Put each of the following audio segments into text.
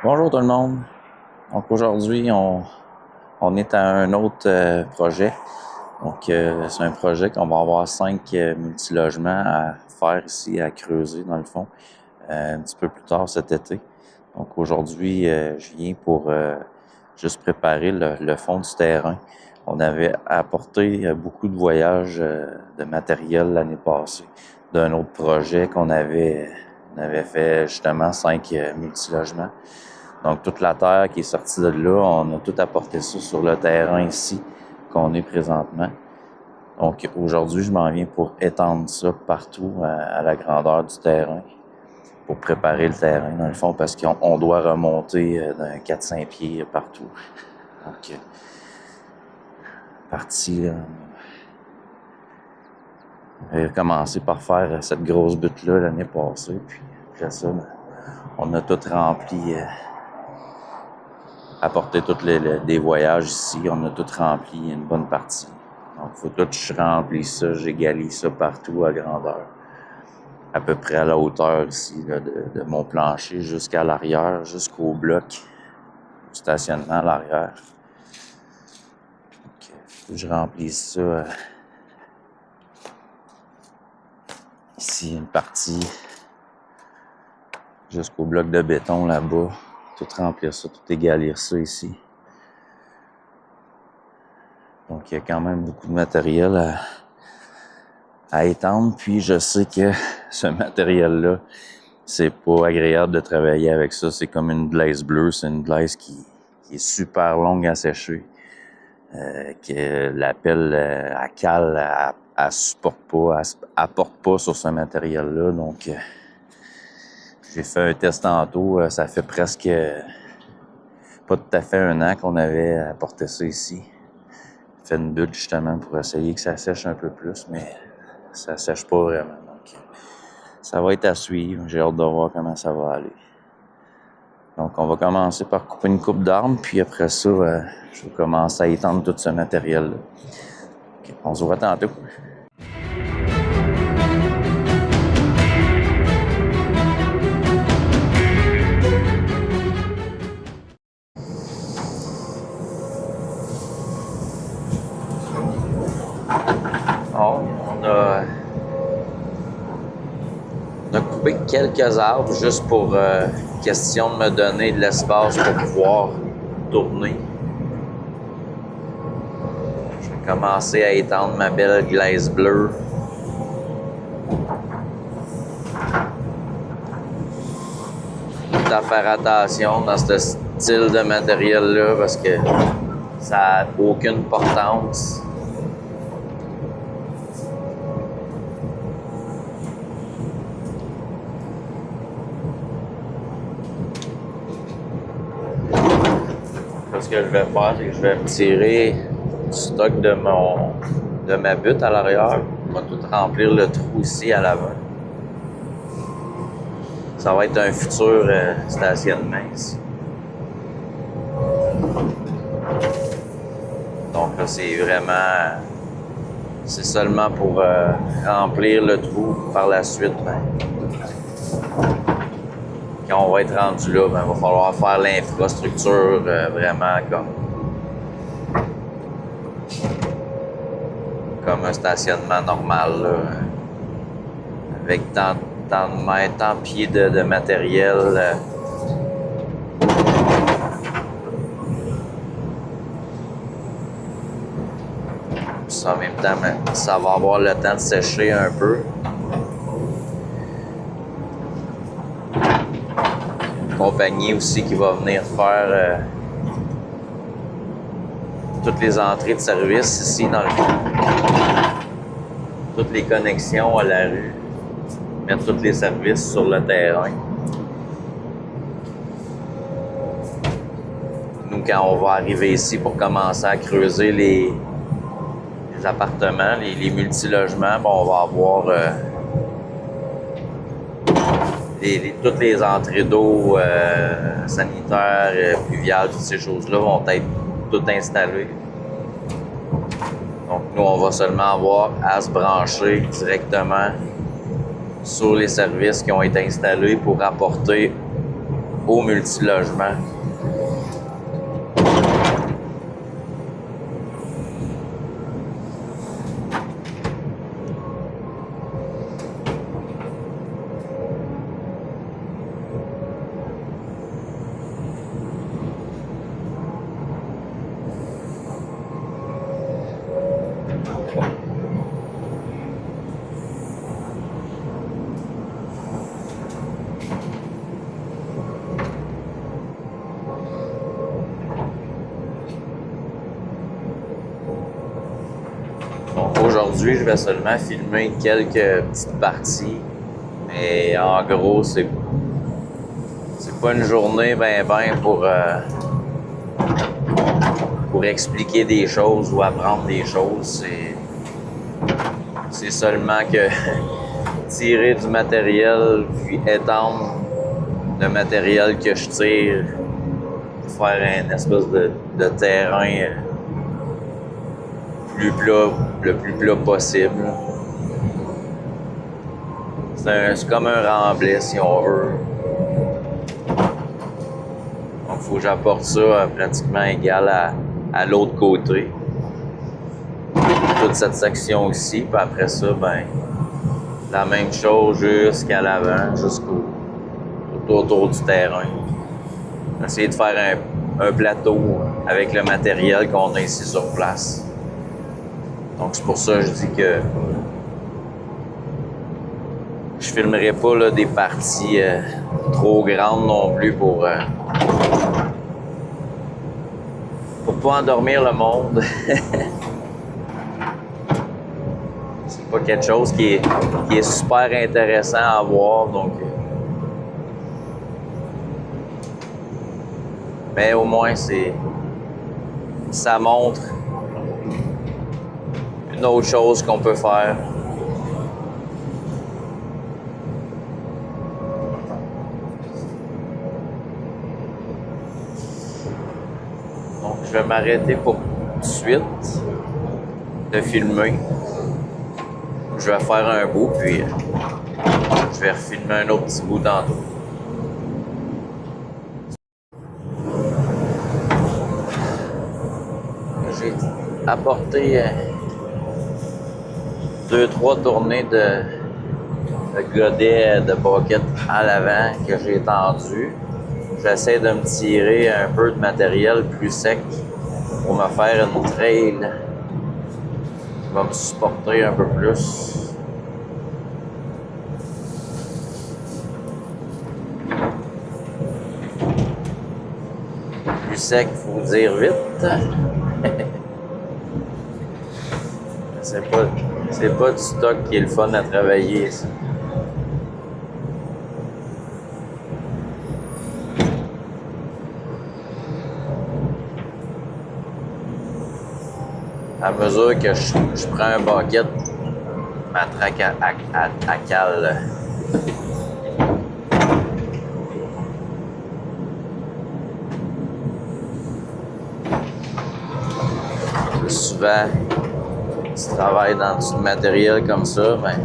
Bonjour tout le monde. Donc aujourd'hui, on est à un autre projet. Donc c'est un projet qu'on va avoir 5 multilogements à faire ici, à creuser dans le fond, un petit peu plus tard cet été. Donc aujourd'hui, je viens pour juste préparer le fond du terrain. On avait apporté beaucoup de voyages de matériel l'année passée d'un autre projet on avait fait justement 5 multilogements. Donc, toute la terre qui est sortie de là, on a tout apporté ça sur le terrain ici qu'on est présentement. Donc, aujourd'hui, je m'en viens pour étendre ça partout à la grandeur du terrain pour préparer le terrain, dans le fond, parce qu'on doit remonter d'un 4-5 pieds partout. Donc, parti, là, on a commencé par faire cette grosse butte-là l'année passée, puis après ça, on a tout rempli... apporter tous des voyages ici. On a tout rempli une bonne partie. Donc, il faut que je remplisse ça, j'égalise ça partout à grandeur. À peu près à la hauteur ici là, de mon plancher jusqu'à l'arrière, jusqu'au bloc du stationnement à l'arrière. Donc, faut que je remplisse ça. Ici, une partie jusqu'au bloc de béton là-bas. Tout remplir ça, tout égalir ça ici. Donc, il y a quand même beaucoup de matériel à étendre. Puis, je sais que ce matériel-là, c'est pas agréable de travailler avec ça. C'est comme une glaise bleue. C'est une glaise qui est super longue à sécher. Que la pelle à cale, elle supporte pas, elle apporte pas sur ce matériel-là. Donc, j'ai fait un test tantôt. Ça fait presque pas tout à fait 1 an qu'on avait apporté ça ici. Fait une butte justement pour essayer que ça sèche un peu plus, mais ça sèche pas vraiment. Donc, ça va être à suivre. J'ai hâte de voir comment ça va aller. Donc, on va commencer par couper une coupe d'arbres, puis après ça, je vais commencer à étendre tout ce matériel-là. Okay, on se voit tantôt. Bon, on a coupé quelques arbres juste pour question de me donner de l'espace pour pouvoir tourner. Je vais commencer à étendre ma belle glaise bleue. À faire attention dans ce style de matériel-là parce que ça n'a aucune portance. Ce que je vais faire, c'est que je vais me tirer du stock de ma butte à l'arrière. On va tout remplir le trou ici à l'avant. Ça va être un futur stationnement ici. Donc là, c'est seulement pour remplir le trou par la suite. Quand on va être rendu là, il va falloir faire l'infrastructure vraiment comme un stationnement normal, là, avec tant de mètres, tant de pieds de matériel. En même temps, ça va avoir le temps de sécher un peu. Une compagnie aussi qui va venir faire toutes les entrées de service ici dans le fond. Toutes les connexions à la rue. Mettre tous les services sur le terrain. Nous, quand on va arriver ici pour commencer à creuser les appartements, les multilogements, on va avoir toutes les entrées d'eau sanitaires, pluviales, toutes ces choses-là vont être toutes installées. Donc, nous, on va seulement avoir à se brancher directement sur les services qui ont été installés pour apporter au multilogement. Donc aujourd'hui, je vais seulement filmer quelques petites parties. Mais en gros, c'est pas une journée ben pour expliquer des choses ou apprendre des choses. C'est seulement que tirer du matériel puis étendre le matériel que je tire pour faire une espèce de terrain plus plat, le plus plat possible. C'est comme un remblai si on veut. Donc il faut que j'apporte ça pratiquement égal à l'autre côté. Toute cette section ici, puis après ça, ben la même chose jusqu'à l'avant, jusqu'au tout autour du terrain. Essayer de faire un plateau avec le matériel qu'on a ici sur place. Donc c'est pour ça que je dis que je filmerai pas là, des parties trop grandes non plus pour pas endormir le monde. C'est pas quelque chose qui est super intéressant à voir, donc. Mais au moins ça montre une autre chose qu'on peut faire. Donc je vais m'arrêter pour tout de suite de filmer. Je vais faire un bout, puis je vais refilmer un autre petit bout tantôt. J'ai apporté 2-3 tournées de godets de bucket à l'avant que j'ai tendu. J'essaie de me tirer un peu de matériel plus sec pour me faire une trail qui va me supporter un peu plus. Plus sec, faut dire vite. C'est pas du stock qui est le fun à travailler, ça. À mesure que je prends un bucket, ma traque à cale. Souvent, tu travailles dans du matériel comme ça, ben,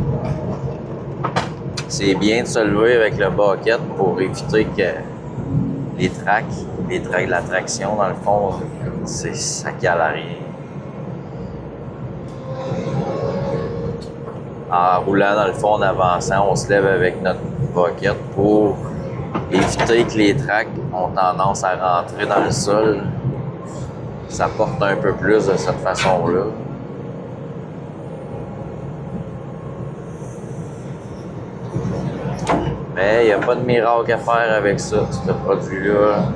c'est bien de se lever avec le bucket pour éviter que les tracks de la traction, dans le fond, ça cale à rien. En roulant dans le fond, en avançant, on se lève avec notre bucket pour éviter que les tracks ont tendance à rentrer dans le sol. Ça porte un peu plus de cette façon-là. Mais il n'y a pas de miracle à faire avec ça, ce produit-là.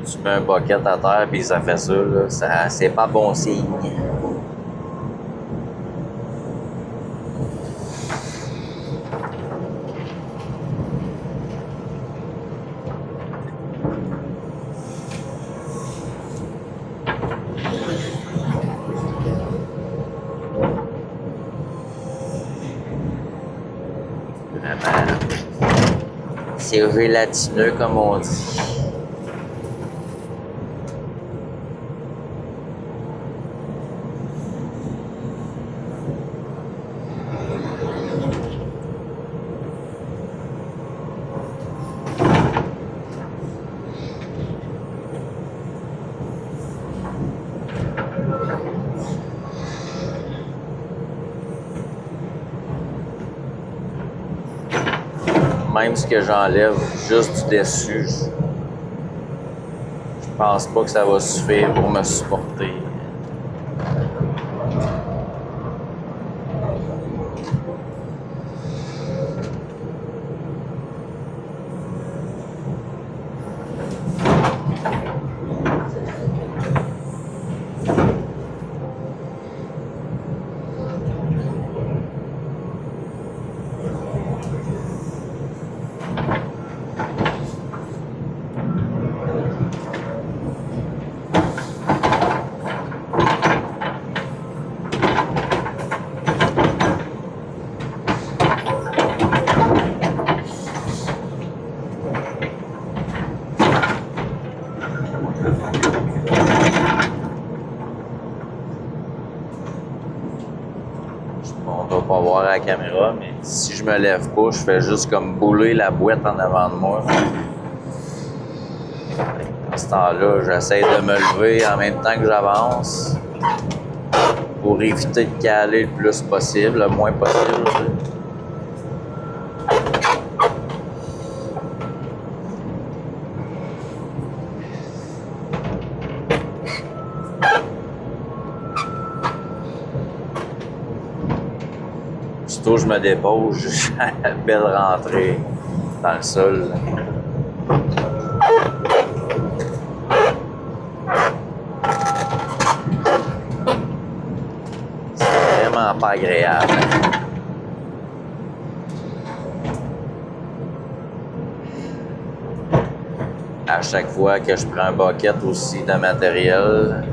Tu mets un bucket à terre puis ça fait ça, là, c'est pas bon signe. Vraiment, c'est gélatineux comme on dit. Même ce que j'enlève juste du dessus, je pense pas que ça va suffire pour me supporter. On ne doit pas voir à la caméra, mais si je me lève pas, je fais juste comme bouler la boîte en avant de moi. À ce temps-là, j'essaie de me lever en même temps que j'avance pour éviter de caler le plus possible, le moins possible. Aussitôt je me dépose, j'ai la belle rentrée dans le sol. C'est vraiment pas agréable. À chaque fois que je prends un bucket aussi de matériel,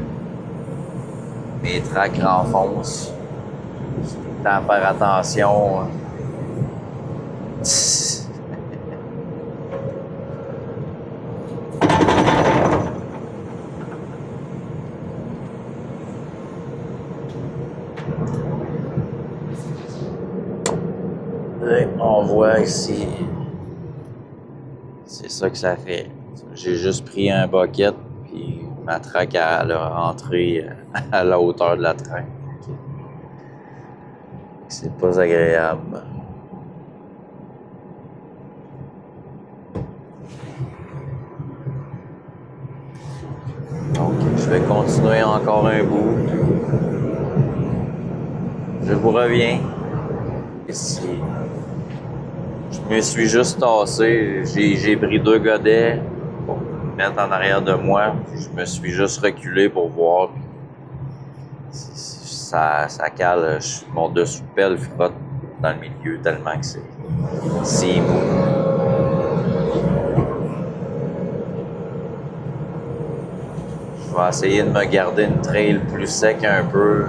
mes tracks renfoncent. Temps faire attention. On voit ici, c'est ça que ça fait. J'ai juste pris un bucket puis ma traque elle a rentré à la hauteur de la traque. C'est pas agréable. Donc, je vais continuer encore un bout. Je vous reviens. Ici. Je me suis juste tassé. J'ai pris 2 godets pour me mettre en arrière de moi. Puis je me suis juste reculé pour voir. Ça cale. Mon dessous de pelle frotte dans le milieu tellement que c'est mou. Je vais essayer de me garder une trail plus sec un peu.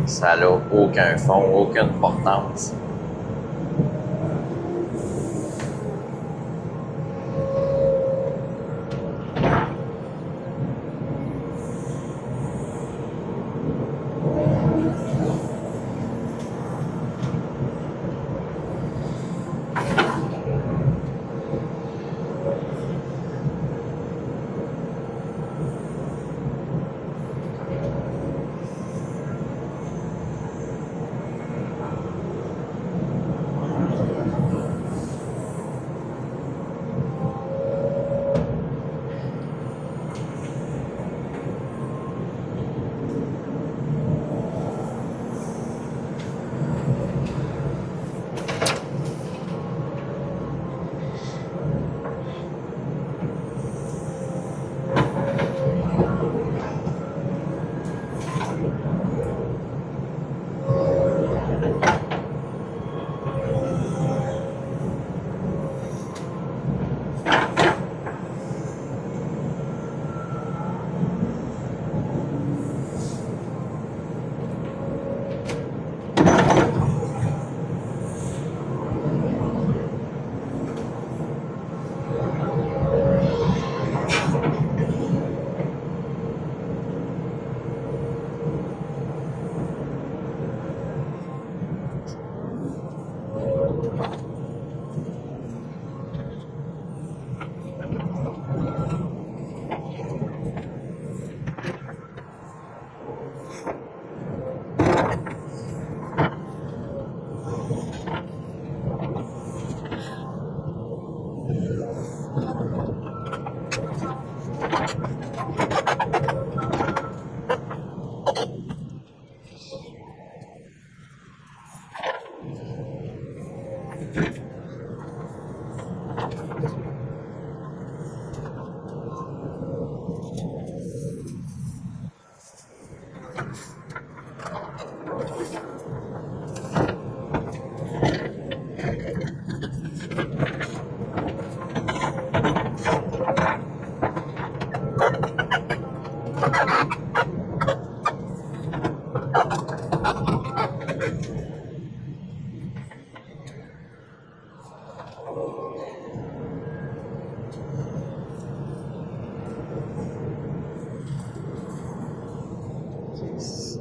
Ça n'a aucun fond, aucune portance.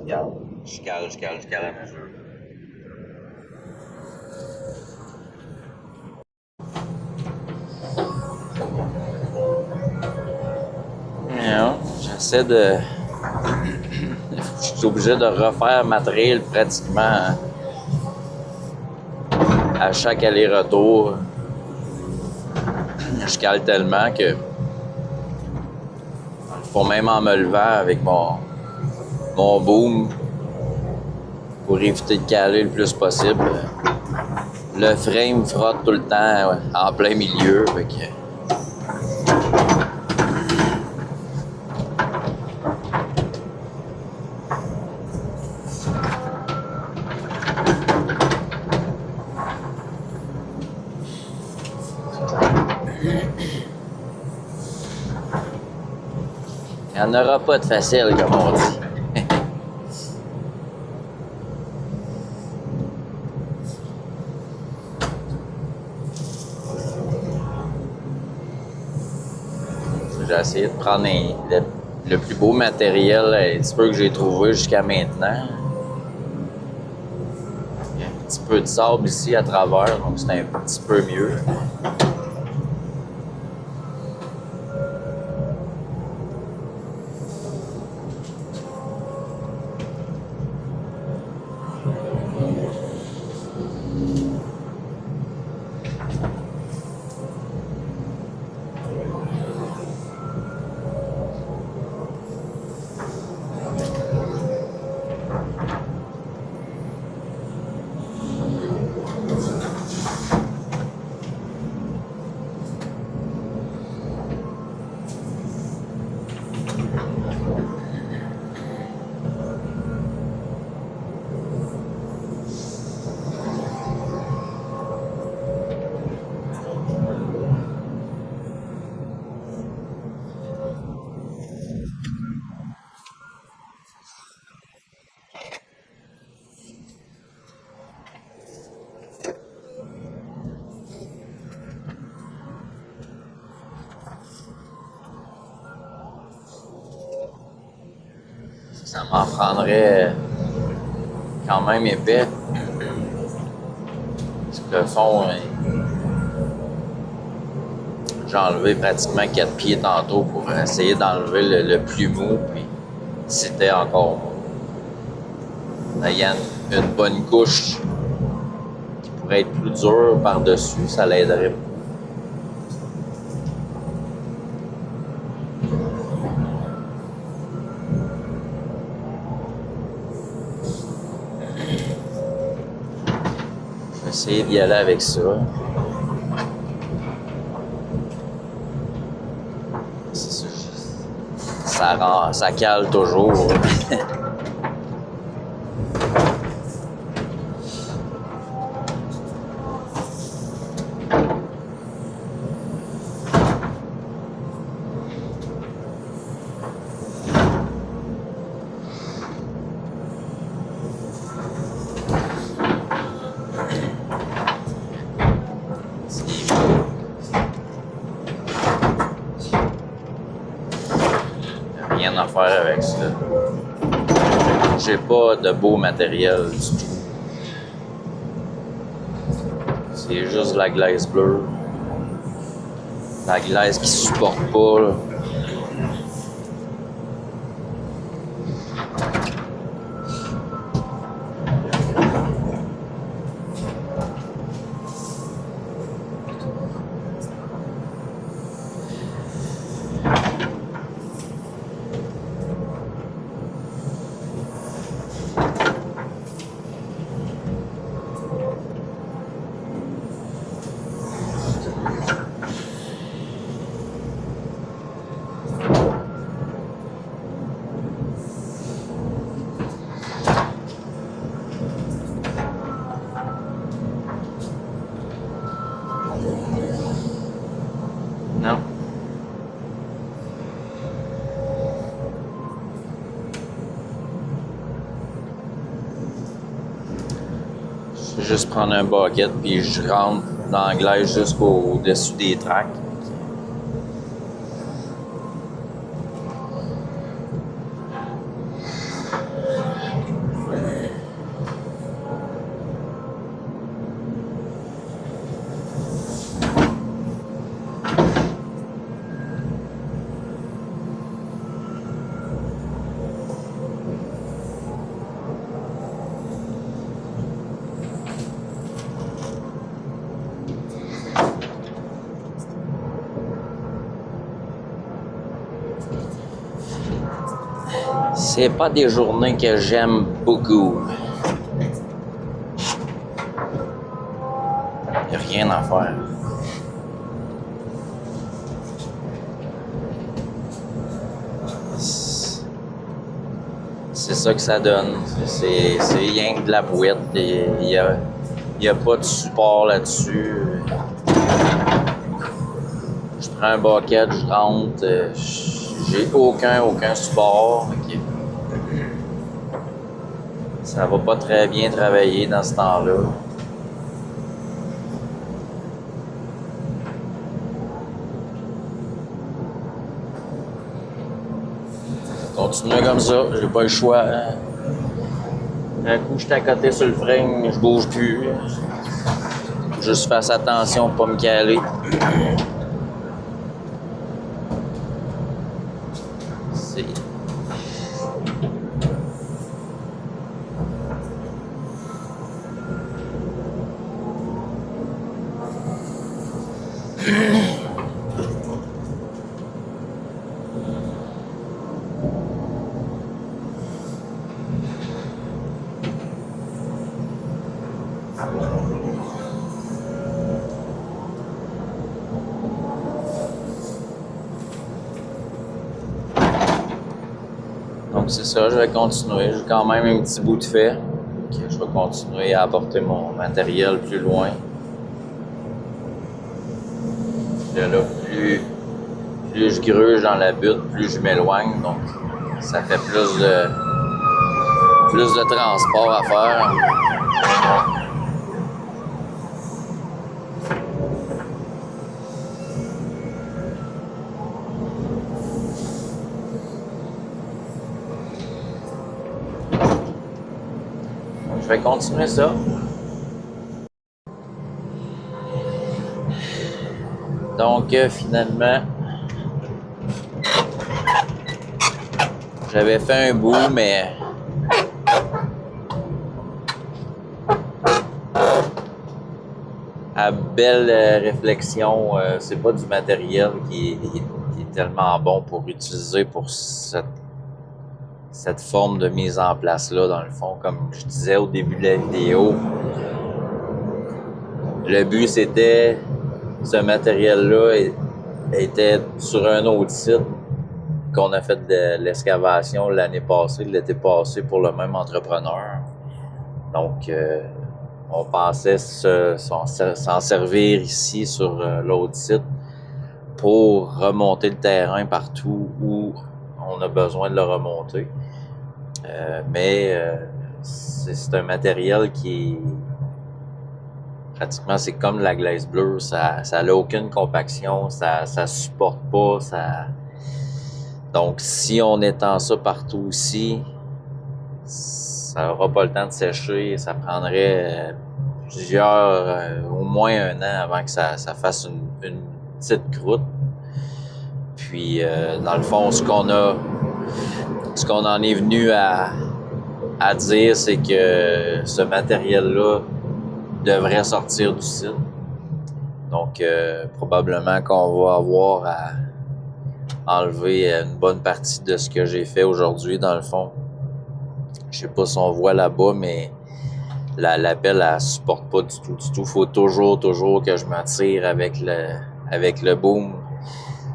Regarde, je cale à mesure. Non, j'essaie de... Je suis obligé de refaire ma trail pratiquement à chaque aller-retour. Je cale tellement que, faut même en me levant avec mon boom pour éviter de caler le plus possible. Le frame frotte tout le temps en plein milieu. Fait que... Il n'y en aura pas de facile, comme on dit. J'ai essayé de prendre le plus beau matériel un petit peu que j'ai trouvé jusqu'à maintenant. Il y a un petit peu de sable ici à travers, donc c'est un petit peu mieux. Ça m'en prendrait quand même épais. Parce que le fond, j'ai enlevé pratiquement 4 pieds tantôt pour essayer d'enlever le plus mou, puis c'était encore mou. Il y a une bonne couche qui pourrait être plus dure par-dessus, ça l'aiderait. Je vais essayer d'y aller avec ça. Ça cale toujours. Rien à faire avec ça. J'ai pas de beau matériel du tout. C'est juste de la glace bleue. La glace qui supporte pas, là. juste prendre un bucket puis je rentre dans la glaise jusqu'au-dessus des tracks. C'est pas des journées que j'aime beaucoup. Y a rien à faire. C'est ça que ça donne. C'est rien que de la bouette. Il y a pas de support là-dessus. Je prends un bucket, je rentre. J'ai aucun support. Okay. Ça va pas très bien travailler dans ce temps-là. Continuer comme ça, j'ai pas le choix. Un coup, je suis à côté sur le frein, je bouge plus. Juste fasse attention pour pas me caler. Donc c'est ça, je vais continuer. J'ai quand même un petit bout de fait. Okay, je vais continuer à apporter mon matériel plus loin. Là, plus je gruge dans la butte, plus je m'éloigne. Donc ça fait plus de transport à faire. Je vais continuer ça. Donc, finalement, j'avais fait un bout, mais à belle réflexion, c'est pas du matériel qui est tellement bon pour utiliser pour cette forme de mise en place-là, dans le fond. Comme je disais au début de la vidéo, le but, c'était, ce matériel-là était sur un autre site qu'on a fait de l'excavation l'année passée, l'été passé, pour le même entrepreneur. Donc, on pensait s'en servir ici sur l'autre site pour remonter le terrain partout où on a besoin de le remonter. Mais c'est un matériel qui est pratiquement, c'est comme la glace bleue, ça n'a aucune compaction, ça supporte pas, donc si on étend ça partout ici, ça n'aura pas le temps de sécher, ça prendrait au moins un an avant que ça fasse une petite croûte. Puis dans le fond, ce qu'on en est venu à dire, c'est que ce matériel-là devrait sortir du site. Donc, probablement qu'on va avoir à enlever une bonne partie de ce que j'ai fait aujourd'hui, dans le fond. Je sais pas si on voit là-bas, mais la pelle, elle supporte pas du tout. Faut toujours que je m'attire avec le boom.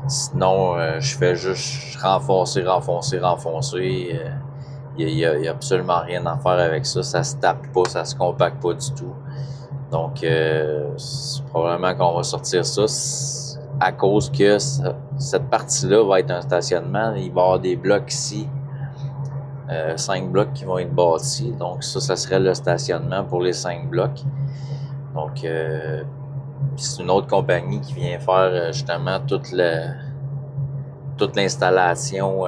Sinon, je fais juste renfoncer. Il y a absolument rien à faire avec ça. Ça se tape pas, ça se compacte pas du tout. Donc, c'est probablement qu'on va sortir ça à cause que cette partie-là va être un stationnement. Il va y avoir des blocs ici 5 blocs qui vont être bâtis. Donc ça serait le stationnement pour les 5 blocs. Donc c'est une autre compagnie qui vient faire justement toute l'installation,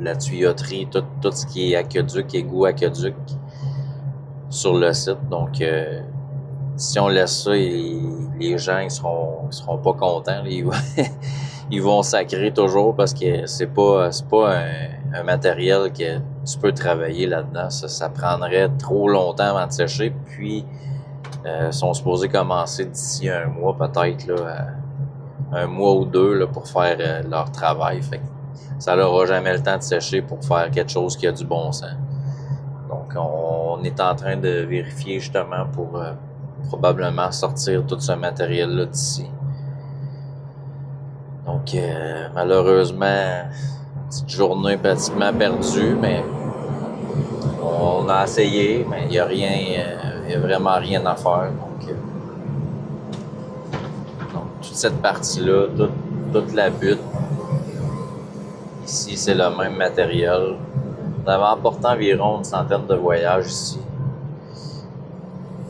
la tuyauterie, tout ce qui est aqueduc, égout, aqueduc sur le site. Donc si on laisse ça, les gens ils seront pas contents. Ils vont sacrer toujours parce que c'est pas un matériel que tu peux travailler là-dedans. Ça prendrait trop longtemps avant de sécher. Puis sont supposés commencer d'ici un mois peut-être, là, un mois ou deux là, pour faire leur travail. Fait que ça n'aura jamais le temps de sécher pour faire quelque chose qui a du bon sens. Donc on est en train de vérifier justement pour probablement sortir tout ce matériel-là d'ici. Donc malheureusement, petite journée pratiquement perdue, mais on a essayé, mais il n'y a rien, il y a vraiment rien à faire. Donc toute cette partie-là, toute la butte, ici c'est le même matériel. On avait emporté environ une centaine de voyages ici.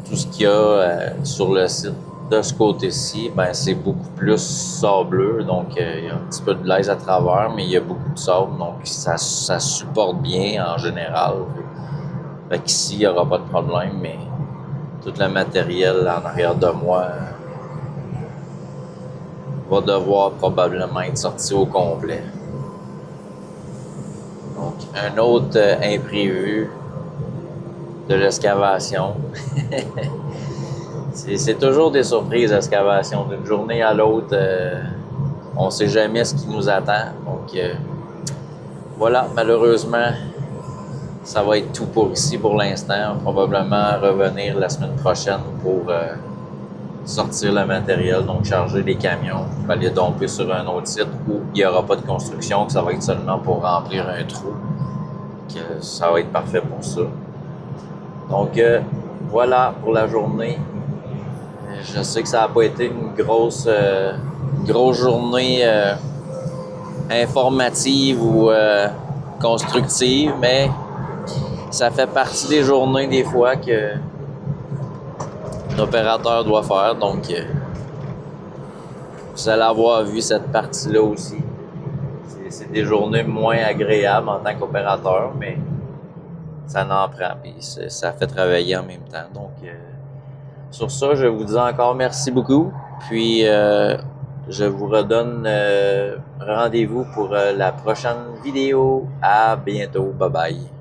Tout ce qu'il y a sur le site de ce côté-ci, ben c'est beaucoup plus sableux, donc il y a un petit peu de glaise à travers, mais il y a beaucoup de sable, donc ça supporte bien en général. Fait qu'ici, il n'y aura pas de problème, mais tout le matériel en arrière de moi va devoir probablement être sorti au complet. Donc, un autre imprévu de l'excavation. C'est toujours des surprises, l'excavation. D'une journée à l'autre, on ne sait jamais ce qui nous attend. Donc, voilà, malheureusement, ça va être tout pour ici pour l'instant. Probablement revenir la semaine prochaine pour sortir le matériel, donc charger les camions, aller domper sur un autre site où il n'y aura pas de construction, que ça va être seulement pour remplir un trou. Que ça va être parfait pour ça. Donc, voilà pour la journée. Je sais que ça n'a pas été une grosse journée informative ou constructive, mais ça fait partie des journées des fois que l'opérateur doit faire. Donc, vous allez avoir vu cette partie-là aussi. C'est des journées moins agréables en tant qu'opérateur, mais ça n'en prend, puis ça fait travailler en même temps. Donc, sur ça, je vous dis encore merci beaucoup. Puis, je vous redonne rendez-vous pour la prochaine vidéo. À bientôt. Bye bye.